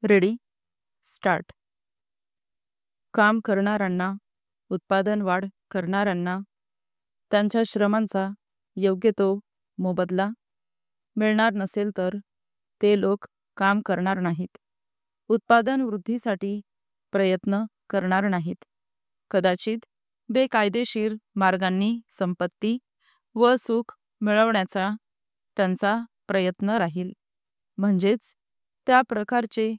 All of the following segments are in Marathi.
Ready start. काम करणाऱ्यांना, उत्पादन वाढ करणाऱ्यांना त्यांच्या श्रमांचा योग्य तो मोबदला मिळणार नसेल तर ते लोक काम करणार नाहीत, उत्पादन वृद्धीसाठी प्रयत्न करणार नाहीत. कदाचित बेकायदेशीर मार्गांनी संपत्ती व सुख मिळवण्याचा त्यांचा प्रयत्न राहील. म्हणजेच त्या प्रकारचे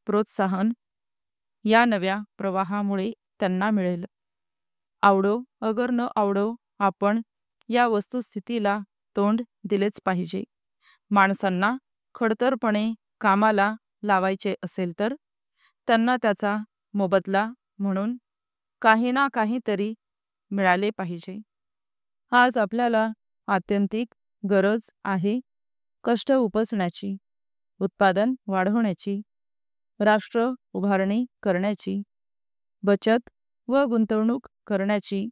प्रोत्साहन या नव्या प्रवाहामुळे त्यांना मिळेल. आवडो अगर न आवडो आपण या वस्तुस्थितीला तोंड दिलेच पाहिजे. माणसांना खडतरपणे कामाला लावायचे असेल तर त्यांना त्याचा मोबदला म्हणून काही ना काहीतरी मिळाले पाहिजे. आज आपल्याला आत्यंतिक गरज आहे कष्ट उपसण्याची, उत्पादन वाढवण्याची, राष्ट्र उभारणी करण्याची, बचत व गुंतवणूक करण्याची.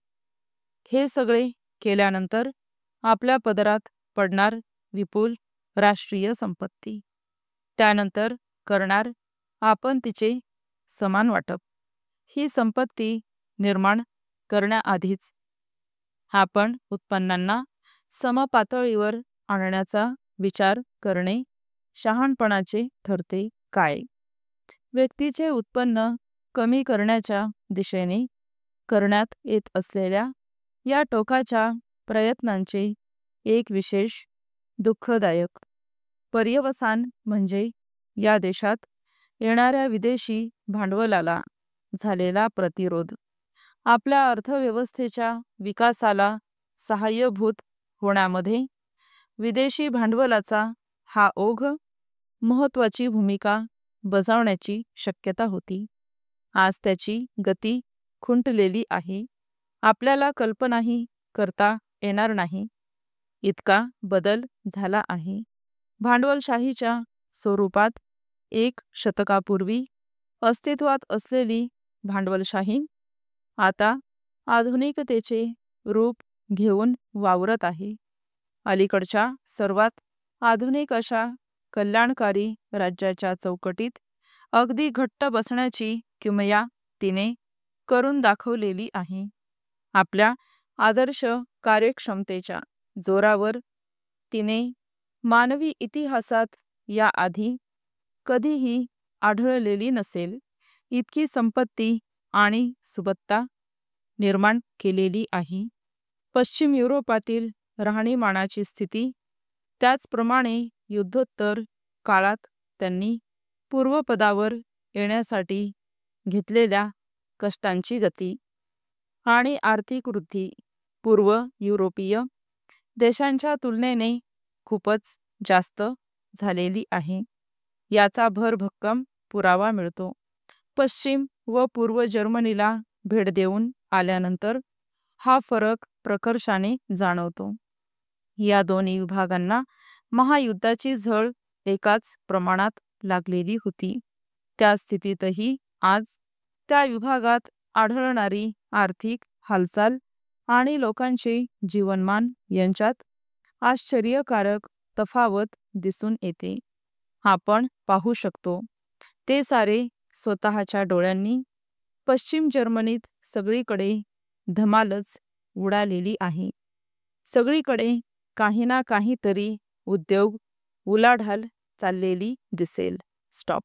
हे सगळे केल्यानंतर आपल्या पदरात पडणार विपुल राष्ट्रीय संपत्ती. त्यानंतर करणार आपण तिचे समान वाटप. ही संपत्ती निर्माण करण्याआधीच आपण उत्पन्नांना समपातळीवर आणण्याचा विचार करणे शहाणपणाचे ठरते काय? व्यक्तीचे उत्पन्न कमी करण्याच्या दिशेने करण्यात येत असलेल्या या टोकाच्या प्रयत्नांचे एक विशेष दुःखदायक पर्यवसान म्हणजे या देशात येणाऱ्या विदेशी भांडवलाला झालेला प्रतिरोध. आपल्या अर्थव्यवस्थेच्या विकासाला सहाय्यभूत होण्यामध्ये विदेशी भांडवलाचा हा ओघ महत्त्वाची भूमिका बजावण्याची शक्यता होती. आज त्याची गती खुंटलेली आहे. आपल्याला कल्पनाही करता येणार नाही इतका बदल झाला आहे. भांडवलशाहीच्या स्वरूपात 1 शतकापूर्वी अस्तित्वात असलेली भांडवलशाही आता आधुनिकतेचे रूप घेऊन वावरत आहे. अलीकडच्या सर्वात आधुनिक अशा कल्याणकारी राज्याच्या चौकटीत अगदी घट्ट बसण्याची किमया तिने करून दाखवलेली आहे. आपल्या आदर्श कार्यक्षमतेच्या जोरावर तिने मानवी इतिहासात याआधी कधीही आढळलेली नसेल इतकी संपत्ती आणि सुबत्ता निर्माण केलेली आहे. पश्चिम युरोपातील राहणीमानाची स्थिती, त्याचप्रमाणे युद्धोत्तर काळात त्यांनी पूर्वपदावर येण्यासाठी घेतलेल्या कष्टांची गती आणि आर्थिक वृद्धी पूर्व युरोपीय देशांच्या तुलनेने खूपच जास्त झालेली आहे. याचा भरभक्कम पुरावा मिळतो. पश्चिम व पूर्व जर्मनीला भेट देऊन आल्यानंतर हा फरक प्रकर्षाने जाणवतो. या दोन्ही विभागांना महायुद्धाची झळ एकाच प्रमाणात लागलेली होती. त्या स्थितीतही आज त्या विभागात आढळणारी आर्थिक हालचाल आणि लोकांचे जीवनमान यांच्यात आश्चर्यकारक तफावत दिसून येते. आपण पाहू शकतो ते सारे स्वतःच्या डोळ्यांनी. पश्चिम जर्मनीत सगळीकडे धमालच उडालेली आहे. सगळीकडे काही ना काहीतरी उद्योग उलाढाल चाललेली दिसेल. स्टॉप.